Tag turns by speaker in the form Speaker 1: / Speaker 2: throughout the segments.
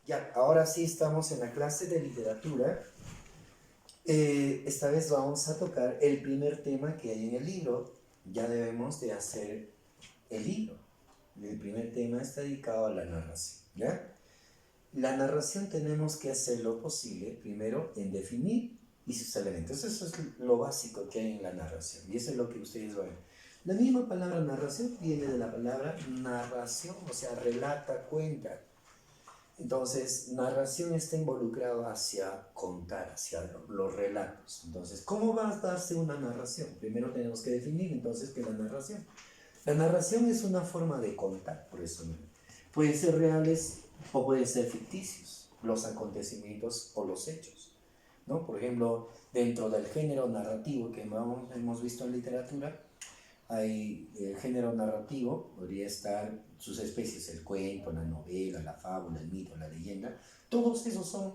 Speaker 1: Ya, ahora sí estamos en la clase de literatura. Esta vez vamos a tocar el primer tema que hay en el libro. Ya debemos de hacer el libro. El primer tema está dedicado a la narración, ¿ya? La narración tenemos que hacer lo posible, primero, en definir y sus elementos. Eso es lo básico que hay en la narración. Y eso es lo que ustedes van a ver. La misma palabra narración viene de la palabra narración, o sea, relata, cuenta. Entonces, narración está involucrado hacia contar, hacia los relatos. Entonces, ¿cómo va a darse una narración? Primero tenemos que definir entonces qué es la narración. La narración es una forma de contar, por eso mismo. Pueden ser reales o pueden ser ficticios, los acontecimientos o los hechos, ¿no? Por ejemplo, dentro del género narrativo que hemos visto en literatura, hay el género narrativo, podría estar sus especies, el cuento, la novela, la fábula, el mito, la leyenda. Todos esos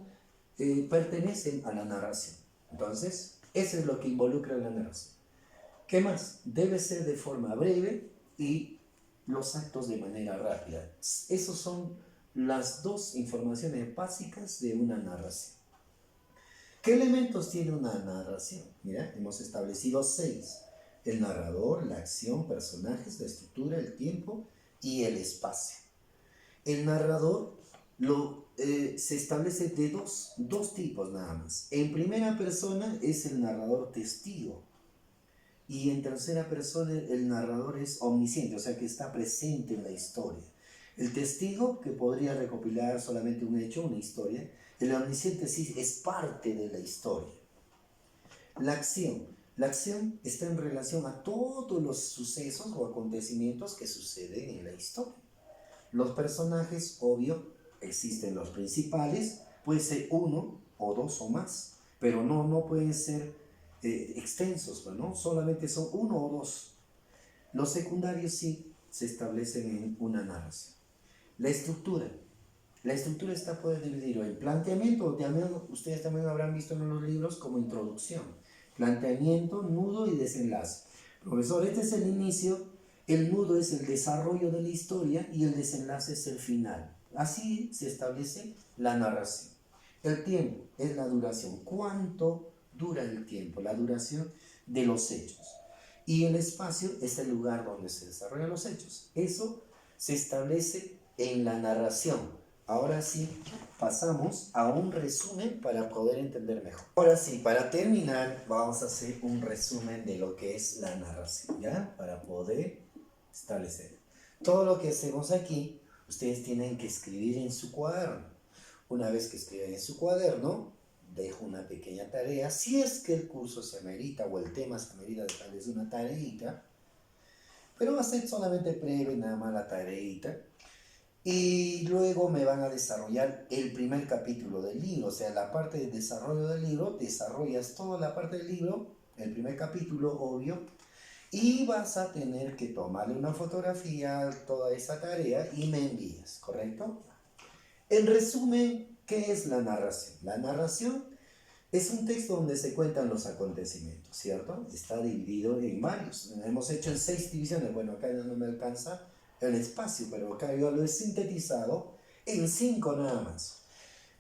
Speaker 1: pertenecen a la narración. Entonces, eso es lo que involucra la narración. ¿Qué más? Debe ser de forma breve y los actos de manera rápida. Esas son las dos informaciones básicas de una narración. ¿Qué elementos tiene una narración? Mira, hemos establecido 6. El narrador, la acción, personajes, la estructura, el tiempo y el espacio. El narrador se establece de dos tipos nada más. En primera persona es el narrador testigo. Y en tercera persona el narrador es omnisciente, o sea que está presente en la historia. El testigo, que podría recopilar solamente un hecho, una historia. El omnisciente sí es parte de la historia. La acción. La acción está en relación a todos los sucesos o acontecimientos que suceden en la historia. Los personajes, obvio, existen los principales, puede ser uno o dos o más, pero no pueden ser extensos, ¿no? Solamente son uno o dos. Los secundarios sí se establecen en una narración. La estructura. La estructura está puede dividir en planteamiento, ustedes también habrán visto en los libros como introducción, planteamiento, nudo y desenlace. Profesor, este es el inicio, el nudo es el desarrollo de la historia y el desenlace es el final. Así se establece la narración. El tiempo es la duración. ¿Cuánto dura el tiempo? La duración de los hechos. Y el espacio es el lugar donde se desarrollan los hechos. Eso se establece en la narración. Ahora sí, pasamos a un resumen para poder entender mejor. Ahora sí, para terminar, vamos a hacer un resumen de lo que es la narración, ¿ya? Para poder establecer. Todo lo que hacemos aquí, ustedes tienen que escribir en su cuaderno. Una vez que escriben en su cuaderno, dejo una pequeña tarea. Si es que el curso se amerita o el tema se amerita, tal vez una tareita, pero va a ser solamente breve, nada más la tareita. Y luego me van a desarrollar el primer capítulo del libro, o sea, la parte de desarrollo del libro, desarrollas toda la parte del libro, el primer capítulo, obvio, y vas a tener que tomarle una fotografía, toda esa tarea, y me envías, ¿correcto? En resumen, ¿qué es la narración? La narración es un texto donde se cuentan los acontecimientos, ¿cierto? Está dividido en varios. Hemos hecho en 6 divisiones. Bueno, acá ya no me alcanza el espacio, pero acá yo lo he sintetizado en 5 nada más.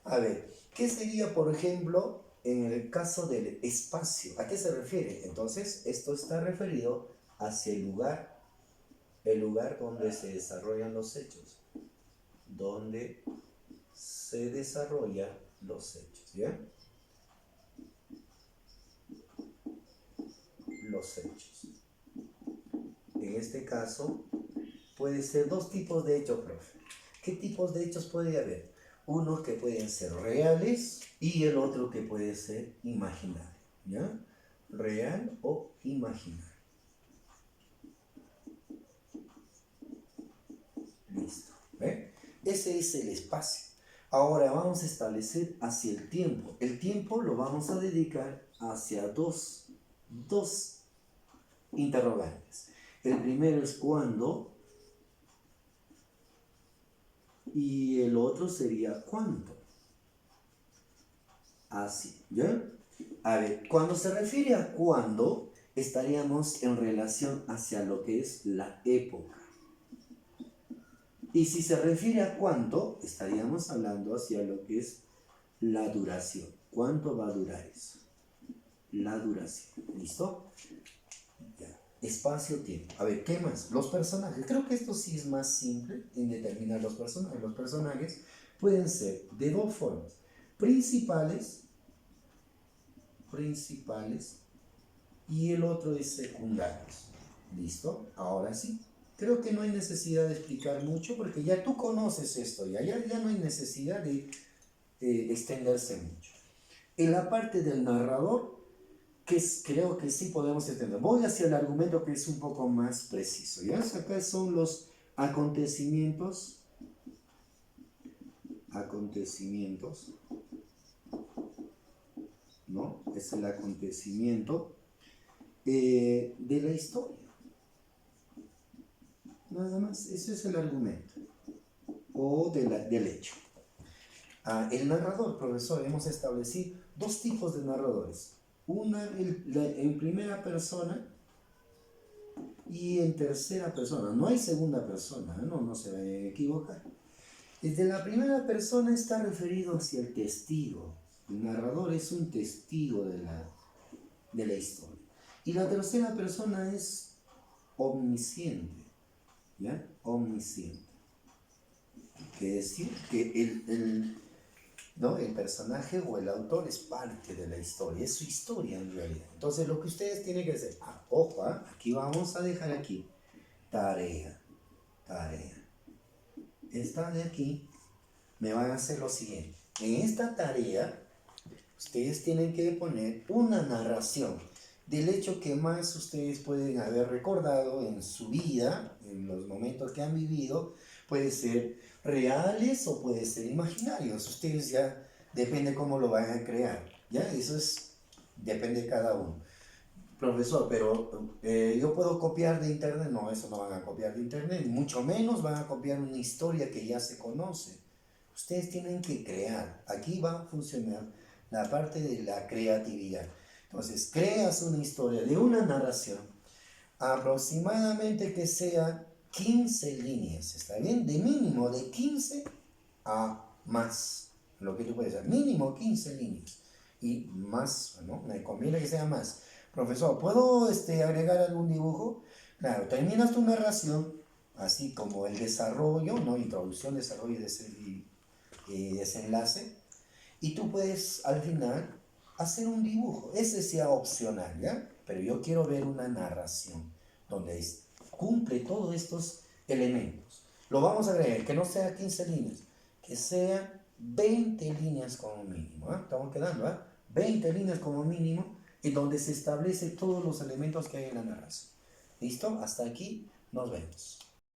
Speaker 1: A ver, ¿qué sería, por ejemplo, en el caso del espacio? ¿A qué se refiere? Entonces, esto está referido hacia el lugar donde se desarrollan los hechos. Donde se desarrollan los hechos, ¿ya? Los hechos. En este caso, puede ser 2 tipos de hechos, profe. ¿Qué tipos de hechos puede haber? Unos que pueden ser reales y el otro que puede ser imaginario, ¿ya? Real o imaginario. Listo. ¿Ve? Ese es el espacio. Ahora vamos a establecer hacia el tiempo. El tiempo lo vamos a dedicar hacia dos interrogantes. El primero es cuándo y el otro sería cuánto. Así, ¿ya? A ver, cuando se refiere a cuándo, estaríamos en relación hacia lo que es la época. Y si se refiere a cuánto, estaríamos hablando hacia lo que es la duración. ¿Cuánto va a durar eso? La duración. ¿Listo? Ya. Espacio-tiempo. A ver, ¿qué más? Los personajes. Creo que esto sí es más simple en determinar los personajes. Los personajes pueden ser de dos formas. Principales y el otro es secundarios. ¿Listo? Ahora sí. Creo que no hay necesidad de explicar mucho porque ya tú conoces esto, ya no hay necesidad de extenderse mucho. En la parte del narrador, creo que sí podemos entender. Voy hacia el argumento que es un poco más preciso. ¿Ya? Acá son los acontecimientos, ¿no? Es el acontecimiento de la historia. Nada más, ese es el argumento o del hecho. El narrador, profesor, hemos establecido dos tipos de narradores. Una en primera persona y en tercera persona. No hay segunda persona, no se vayan a equivocar. Desde la primera persona está referido hacia el testigo. El narrador es un testigo de la historia. Y la tercera persona es omnisciente. ¿Ya? Omnisciente. Quiere decir que el personaje o el autor es parte de la historia, es su historia en realidad. Entonces lo que ustedes tienen que hacer, ojo, aquí vamos a dejar aquí, tarea. Esta de aquí me van a hacer lo siguiente. En esta tarea, ustedes tienen que poner una narración del hecho que más ustedes pueden haber recordado en su vida, en los momentos que han vivido. Puede ser reales o puede ser imaginarios. Ustedes ya depende cómo lo vayan a crear. ¿Ya? Eso depende de cada uno. Profesor, pero yo puedo copiar de internet. No, eso no van a copiar de internet. Mucho menos van a copiar una historia que ya se conoce. Ustedes tienen que crear. Aquí va a funcionar la parte de la creatividad. Entonces, creas una historia de una narración aproximadamente que sea 15 líneas, ¿está bien? De mínimo de 15 a más, lo que tú puedes hacer, mínimo 15 líneas y más, ¿no? Me conviene que sea más. Profesor, ¿puedo agregar algún dibujo? Claro, terminas tu narración, así como el desarrollo, ¿no? Introducción, desarrollo y desenlace, y tú puedes al final hacer un dibujo. Ese sea opcional, ¿ya? Pero yo quiero ver una narración donde cumple todos estos elementos. Lo vamos a agregar, que no sea 15 líneas, que sea 20 líneas como mínimo. Estamos quedando, 20 líneas como mínimo, y donde se establece todos los elementos que hay en la narración. ¿Listo? Hasta aquí nos vemos.